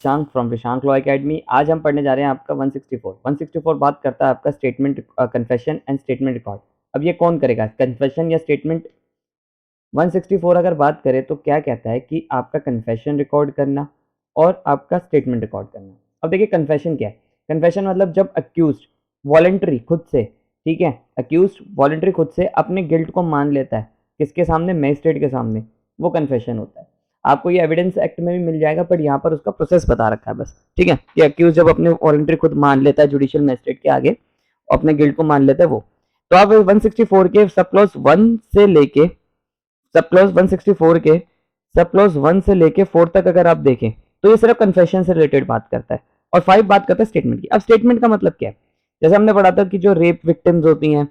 Shashank from Vishank law academy. आज हम पढ़ने जा रहे हैं आपका 164 बात करता है आपका statement confession and statement record. अब ये कौन करेगा कन्फेशन या स्टेटमेंट? 164 अगर बात करें तो क्या कहता है कि आपका कन्फेशन रिकॉर्ड करना और आपका स्टेटमेंट रिकॉर्ड करना। अब देखिए कन्फेशन क्या है। कन्फेशन मतलब जब अक्यूज्ड वॉलंटरी खुद से, ठीक है, अक्यूज्ड वॉलंटरी खुद से अपने गिल्ट को मान लेता है, किसके सामने? मजिस्ट्रेट के सामने, वो कन्फेशन होता है। आपको ये एविडेंस एक्ट में भी मिल जाएगा, बट यहाँ पर उसका प्रोसेस बता रखा है बस, ठीक है, कि अक्यूज जब अपने वॉलंटरी खुद मान लेता है जुडिशियल मजिस्ट्रेट के आगे, अपने गिल्ट को मान लेता है वो। तो आप 164 के सब क्लॉज 1 से लेके सब क्लॉज 164 के सब क्लॉज 1 से लेके 4 तक अगर आप देखें तो ये सिर्फ कन्फेशन से रिलेटेड बात करता है, और 5 बात करता है स्टेटमेंट की। अब स्टेटमेंट का मतलब क्या है? जैसे हमने पढ़ा था कि जो रेप विक्टिम्स होती हैं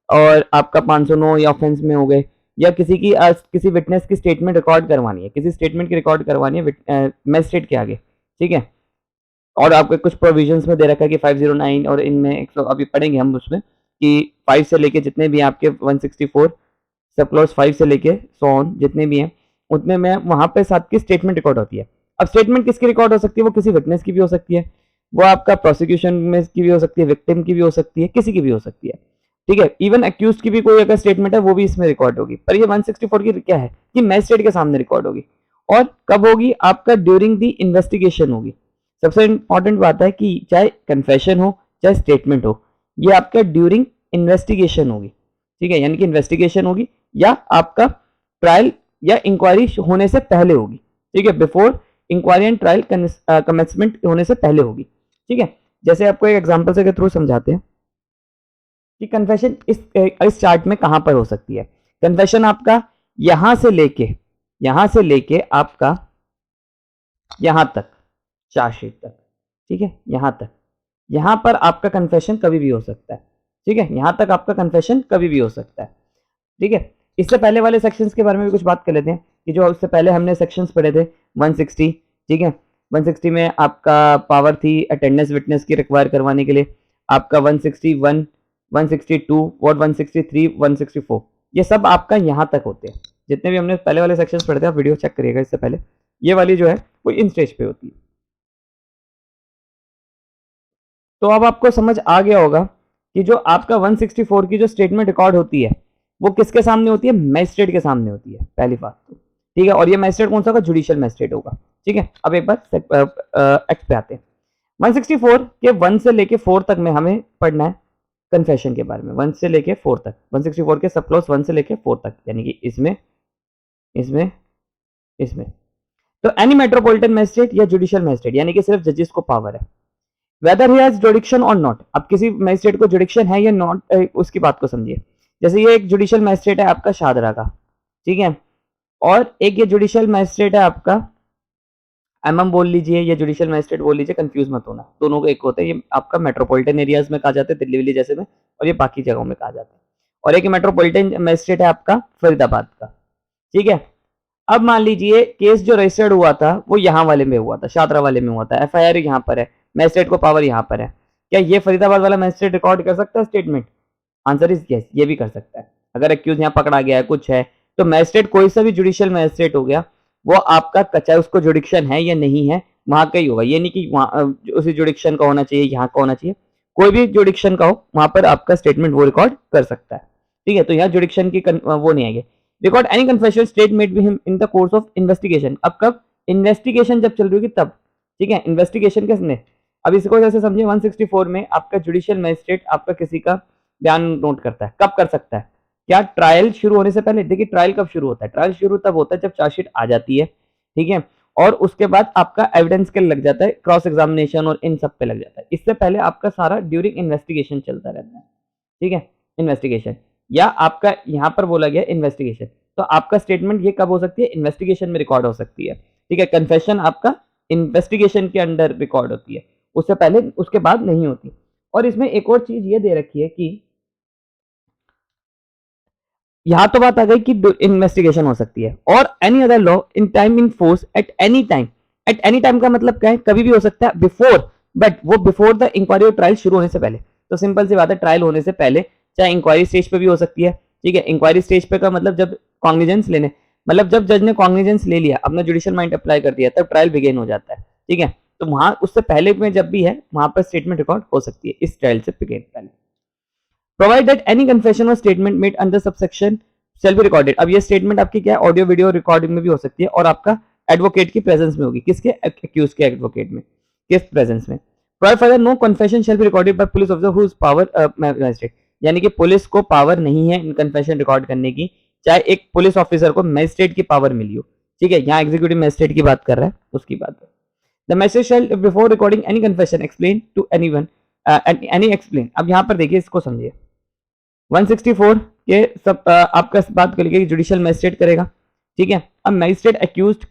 और आपका 509 या ऑफेंस में हो गए, या किसी की किसी विटनेस की स्टेटमेंट रिकॉर्ड करवानी है, किसी स्टेटमेंट की रिकॉर्ड करवानी है मजिस्ट्रेट के आगे, ठीक है, और आपके कुछ प्रोविजंस में दे रखा है कि 509 और इनमें 100 अभी पढ़ेंगे हम उसमें कि 5 से लेके जितने भी आपके 164 सब क्लॉज 5 से लेके 100 जितने भी हैं उतने में वहां पे साथ की स्टेटमेंट रिकॉर्ड होती है। अब स्टेटमेंट किसकी रिकॉर्ड हो सकती है? वो किसी विटनेस की भी हो सकती है, वो आपका प्रोसिक्यूशन में की भी हो सकती है, विक्टिम की भी हो सकती है, किसी की भी हो सकती है, ठीक है, इवन अक्यूज की भी कोई अगर स्टेटमेंट है वो भी इसमें रिकॉर्ड होगी। पर ये 164 की क्या है कि मजिस्ट्रेट के सामने रिकॉर्ड होगी, और कब होगी? आपका ड्यूरिंग द इन्वेस्टिगेशन होगी। सबसे इंपॉर्टेंट बात है कि चाहे कन्फेशन हो चाहे स्टेटमेंट हो, ये आपका ड्यूरिंग इन्वेस्टिगेशन होगी, ठीक है, यानी कि इन्वेस्टिगेशन होगी या आपका ट्रायल या इंक्वायरी होने से पहले होगी, ठीक है, before inquiry and trial commencement होने से पहले होगी, ठीक है। जैसे आपको एक एग्जांपल से के थ्रू समझाते हैं कि कन्फेशन इस चार्ट में कहां पर हो सकती है। कन्फेशन आपका यहां से लेके आपका यहां तक, चार्जशीट तक, ठीक है, यहां तक, यहां पर आपका कन्फेशन कभी भी हो सकता है, ठीक है, यहां तक आपका कन्फेशन कभी भी हो सकता है, ठीक है। इससे पहले वाले सेक्शंस के बारे में भी कुछ बात कर लेते हैं कि जो उससे पहले हमने सेक्शंस पढ़े थे 160, ठीक है, 160 में आपका पावर थी अटेंडेंस विटनेस की रिक्वायर करवाने के लिए, आपका 161, 162 और 163, 164, ये सब आपका यहां तक होते हैं। जितने भी हमने पहले वाले सेक्शंस पढ़े थे आप वीडियो चेक करिएगा इससे पहले, ये वाली जो है वो इन स्टेज पे होती है। तो अब आपको समझ आ गया होगा कि जो आपका 164 की जो स्टेटमेंट रिकॉर्ड होती है वो किसके सामने होती है? मजिस्ट्रेट के सामने होती है, पहली बात तो, ठीक है, और ये मजिस्ट्रेट कौन सा होगा? जुडिशियल मजिस्ट्रेट होगा, ठीक है। अब एक बार एक्ट पे आते हैं। 164 के 1 से लेके 4 तक में हमें पढ़ना है कन्फेशन के बारे में, 1 से लेके 4 तक, 164 के सब क्लॉज 1 से लेके 4 तक, यानी कि इसमें इसमें इसमें तो एनी मेट्रोपॉलिटन मजिस्ट्रेट या जुडिशियल मजिस्ट्रेट, यानी कि सिर्फ जजेस को पावर है, वेदर ही हैज जुडिक्शन और नॉट। अब किसी मजिस्ट्रेट को जुडिक्शन है या नॉट, उसकी बात को समझिए। जैसे ये एक जुडिशियल मजिस्ट्रेट है आपका शाहदरा का, ठीक है, और एक ये जुडिशियल मजिस्ट्रेट है आपका एमएम बोल लीजिए या जुडिशियल मजिस्ट्रेट बोल लीजिए, कंफ्यूज मत होना, दोनों को एक होता है। ये आपका मेट्रोपॉलिटन एरियाज में कहा जाता है, दिल्ली विल्ली जैसे में, और ये बाकी जगहों में कहा जाता है। और एक मेट्रोपॉलिटन मजिस्ट्रेट है आपका फरीदाबाद का, ठीक है। अब मान लीजिए केस जो रजिस्टर्ड हुआ था वो यहाँ वाले में हुआ था, शादरा वाले में हुआ था, एफआईआर यहाँ पर है, मजिस्ट्रेट को पावर यहाँ पर है, क्या ये फरीदाबाद वाला मजिस्ट्रेट रिकॉर्ड कर सकता है स्टेटमेंट? आंसर इज यस, ये भी कर सकता है। अगर एक्यूज यहाँ पकड़ा गया है, कुछ है, तो मजिस्ट्रेट कोई सा भी जुडिशियल मजिस्ट्रेट हो गया, वो आपका चाहे उसको जुडिक्शन है या नहीं है वहां का ही होगा, ये नहीं कि वहां उसी जुडिक्शन का होना चाहिए, यहाँ का होना चाहिए, कोई भी जुडिक्शन का हो वहां पर आपका स्टेटमेंट वो रिकॉर्ड कर सकता है, ठीक है। तो यहाँ जुडिक्शन की वो नहीं आएगी। Record any confession state made with him in the course of investigation. अब कब? इन्वेस्टिगेशन जब चल रही होगी तब, ठीक है, इन्वेस्टिगेशन किसने? अब इसको जैसे समझिए 164 में आपका जुडिशियल मजिस्ट्रेट आपका किसी का बयान नोट करता है, कब कर सकता है? क्या ट्रायल शुरू होने से पहले? देखिए ट्रायल कब शुरू होता है? ट्रायल शुरू तब होता है जब चार्जशीट आ जाती है, ठीक है, और उसके बाद आपका एविडेंस के लग जाता है, क्रॉस एग्जामिनेशन और इन सब पे लग जाता है। इससे पहले आपका सारा ड्यूरिंग इन्वेस्टिगेशन चलता रहता है, ठीक है, इन्वेस्टिगेशन, या आपका यहाँ पर बोला गया इन्वेस्टिगेशन, तो आपका स्टेटमेंट ये कब हो सकती है? इन्वेस्टिगेशन में रिकॉर्ड हो सकती है, ठीक है। कन्फेशन आपका इन्वेस्टिगेशन के अंडर रिकॉर्ड होती है, उससे पहले उसके बाद नहीं होती। और इसमें एक और चीज ये दे रखी है कि यहां तो बात आ गई कि इन्वेस्टिगेशन हो सकती है, और any other law in time in force at any time. At any time का मतलब क्या है? कभी भी हो सकता है, बिफोर, बट वो बिफोर द इंक्वायरी और ट्रायल शुरू होने से पहले। तो सिंपल सी बात है, ट्रायल होने से पहले, चाहे इंक्वायरी स्टेज पे भी हो सकती है, ठीक है। इंक्वायरी स्टेज पे का मतलब जब कॉग्निजेंस लेने, मतलब जब जज ने कॉग्निजेंस ले लिया, अपना जुडिशियल माइंड अप्लाई कर दिया, तब ट्रायल बिगेन हो जाता है, ठीक है। तो वहां उससे पहले में जब भी है वहां पर स्टेटमेंट रिकॉर्ड हो सकती है इस ट्रायल से पहले। प्रोवाइड दैट एनी कन्फेशन और statement made under subsection shell be recorded. अब ये स्टेटमेंट आपकी क्या है, ऑडियो वीडियो रिकॉर्डिंग में भी हो सकती है और आपका एडवोकेट की प्रेजेंस में होगी। किसके, एक्यूज के एडवोकेट में, किस प्रेजेंस में। Provide further no confession shall be recorded by police officer whose power magistrate, यानी कि पुलिस को पावर नहीं है कन्फेशन रिकॉर्ड करने की, चाहे एक पुलिस ऑफिसर को मैजिस्ट्रेट की पावर मिली हो। ठीक है, यहाँ एग्जीक्यूटिव मैजिस्ट्रेट की बात कर रहा है, उसकी बात है। The magistrate shall before recording any confession explain to anyone any explain. अब यहाँ पर देखिए, इसको समझिए। 164 के सब आपका बात करेंगे जुडिशियल मैजिस्ट्रेट करेगा। ठीक है, अब मैजिस्ट्रेट अक्यूज्ड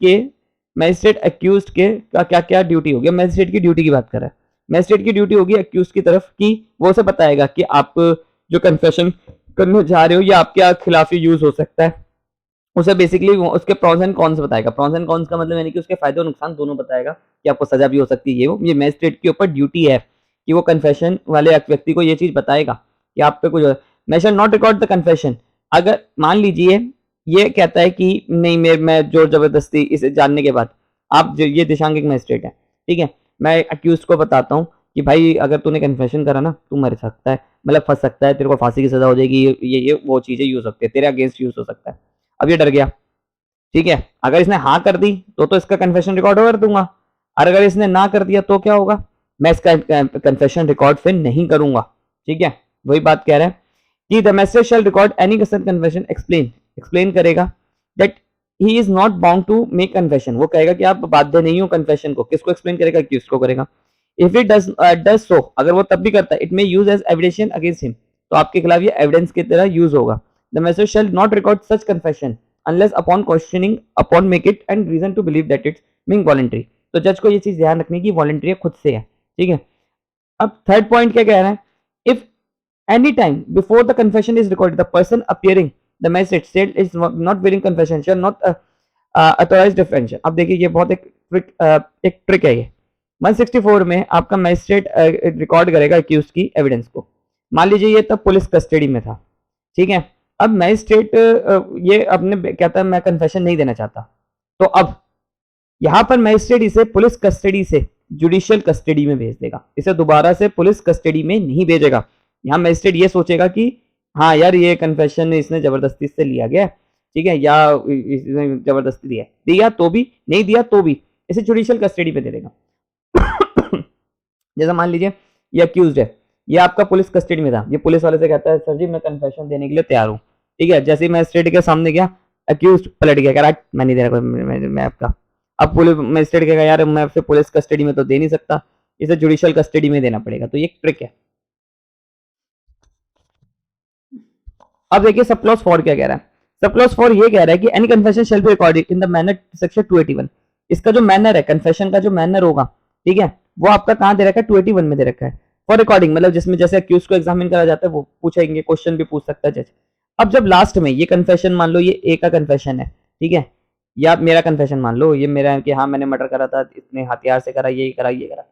के का क्या क्या ड्यूटी होगी। मैजिस्ट्रेट की ड्यूटी की बात कर रहा है। मैजिस्ट्रेट की ड्यूटी होगी अक्यूज की तरफ की वो उसे बताएगा कि आप जो कन्फेशन करने जा रहे हो ये आपके खिलाफ यूज हो सकता है। उसे बेसिकली उसके प्रॉन्स एंड कॉन्स बताएगा। प्रॉन्स एंड कॉन्स का मतलब यानी कि उसके फायदे और नुकसान दोनों बताएगा कि आपको सजा भी हो सकती है। ये मैजिस्ट्रेट के ऊपर ड्यूटी है कि वो कन्फेशन वाले व्यक्ति को ये चीज बताएगा कि आप पे कुछ। मैं शैल नॉट रिकॉर्ड द कन्फेशन। अगर मान लीजिए ये कहता है कि नहीं मैं जोर जबरदस्ती इसे जानने के बाद, आप जो ये दिशांक एक मैजिस्ट्रेट है, ठीक है, मैं अक्यूज को बताता हूँ कि भाई अगर तूने कन्फेशन करा ना तू मर सकता है, मतलब फंस सकता है, तेरे को फांसी की सजा हो जाएगी, ये वो चीजें यूज हो सकती है, तेरे अगेंस्ट यूज हो सकता है। अब ये डर गया। ठीक है, अगर इसने हाँ कर दी तो इसका कन्फेशन रिकॉर्ड कर दूंगा, और अगर इसने ना कर दिया तो क्या होगा, मैं इसका कन्फेशन रिकॉर्ड फिर नहीं करूंगा। ठीक है, वही बात कह रहा है कि the magistrate shall record any confession explain करेगा that he is not bound to make confession. वो कहेगा कि आप बाध्य नहीं हो कन्फेशन को। किसको एक्सप्लेन करेगा, किसको करेगा। इफ इट डज सो, अगर वो तब भी करता है, it may use as evidence against him, तो आपके खिलाफ ये एविडेंस की तरह यूज होगा। The magistrate shall not record such confession unless upon questioning upon make it and reason to believe that it's being voluntary। तो जज को ये चीज ध्यान रखनी की वॉलंटरी खुद से है। ठीक है, अब थर्ड पॉइंट क्या कह रहा है, if any time before the confession is recorded the person appearing the magistrate state is not wearing confession shall not authorise detention. अब देखिए ये बहुत एक ट्रिक है ये। 164 में आपका मैजिस्ट्रेट रिकॉर्ड करेगा अक्यूज की एविडेंस को। मान लीजिए ये तब पुलिस कस्टडी में था। ठीक है, अब मैजिस्ट्रेट ये अपने कहता है मैं कन्फेशन नहीं देना चाहता, तो अब यहां पर मैजिस्ट्रेट इसे पुलिस कस्टडी से जुडिशियल कस्टडी में भेज देगा, इसे दोबारा से पुलिस कस्टडी में नहीं भेजेगा। यहां मैजिस्ट्रेट ये सोचेगा कि हाँ यार ये कन्फेशन इसने जबरदस्ती से लिया गया, ठीक है, या इसने जबरदस्ती दिया तो भी, नहीं दिया तो भी, इसे जुडिशियल कस्टडी में दे देगा। जैसा मान लीजिए ये अक्यूज्ड है, ये आपका पुलिस कस्टडी में था, ये पुलिस वाले से कहता है सर जी मैं कन्फेशन देने के लिए तैयार हूँ। ठीक है, जैसे ही मैजिस्ट्रेट के सामने गया, अक्यूज्ड पलट गया, कह रहा मैं नहीं दे रहा, मैं आपका। अब पुलिस मैजिस्ट्रेट कहेगा यार मैं फिर पुलिस कस्टडी में तो दे नहीं सकता, इसे जुडिशियल कस्टडी में देना पड़ेगा। तो ये एक ट्रिक है। अब देखिए सब क्लॉज 4 क्या कह रहा है। सब क्लॉज 4 ये कह रहा है कि any confession shall be recorded in the manner section 281। इसका जो मैनर है, कन्फेशन का जो मैनर होगा, ठीक है, वो आपका कहां दे रखा है, 281 में दे रखा है। फॉर रिकॉर्डिंग मतलब जिसमें जैसे अक्यूज को एग्जामिन करा जाता है वो पूछेंगे, क्वेश्चन भी पूछ सकता है जज। अब जब लास्ट में ये कन्फेशन, मान लो ये ए का कन्फेशन है, ठीक है, या मेरा कन्फेशन मान लो ये मेरा है कि हाँ मैंने मर्डर करा था, इतने हथियार से करा, ये करा, ये करा।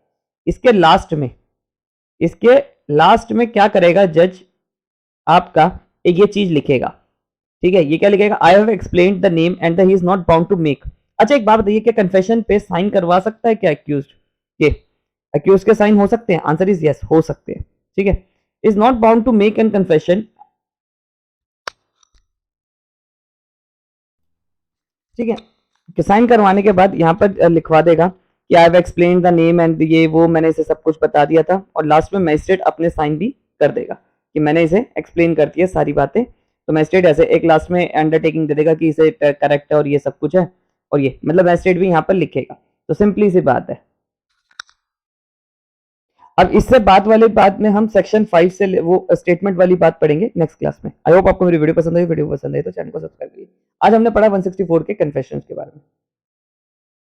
इसके लास्ट में क्या करेगा जज, आपका एक ये चीज लिखेगा। ठीक है, ये क्या लिखेगा, I have explained the name and he is not bound to make. अच्छा एक बात बताइए, क्या कन्फेशन पे साइन करवा सकता है क्या अक्यूज के? अक्यूज के साइन हो सकते हैं? आंसर इज यस, हो सकते हैं। ठीक है, is not bound to make an confession. ठीक है, साइन करवाने के बाद यहाँ पर लिखवा देगा कि आई have explained the name and ये वो, मैंने इसे सब कुछ बता दिया था। और लास्ट में मैजिस्ट्रेट अपने साइन भी कर देगा कि मैंने इसे एक्सप्लेन कर दिया सारी बातें। तो मैजिस्ट्रेट ऐसे एक लास्ट में अंडरटेकिंग दे देगा कि इसे करेक्ट है और ये सब कुछ है, और ये मतलब मैजिस्ट्रेट भी यहाँ पर लिखेगा। तो सिंपली सी बात है। अब इससे बात वाली बात में हम सेक्शन 5 से वो स्टेटमेंट वाली बात पढ़ेंगे नेक्स्ट क्लास में। आई होप आपको मेरी वीडियो पसंद आई। वीडियो पसंद आई तो चैनल को सब्सक्राइब करिए। आज हमने पढ़ा 164 के कन्फेशंस के बारे में।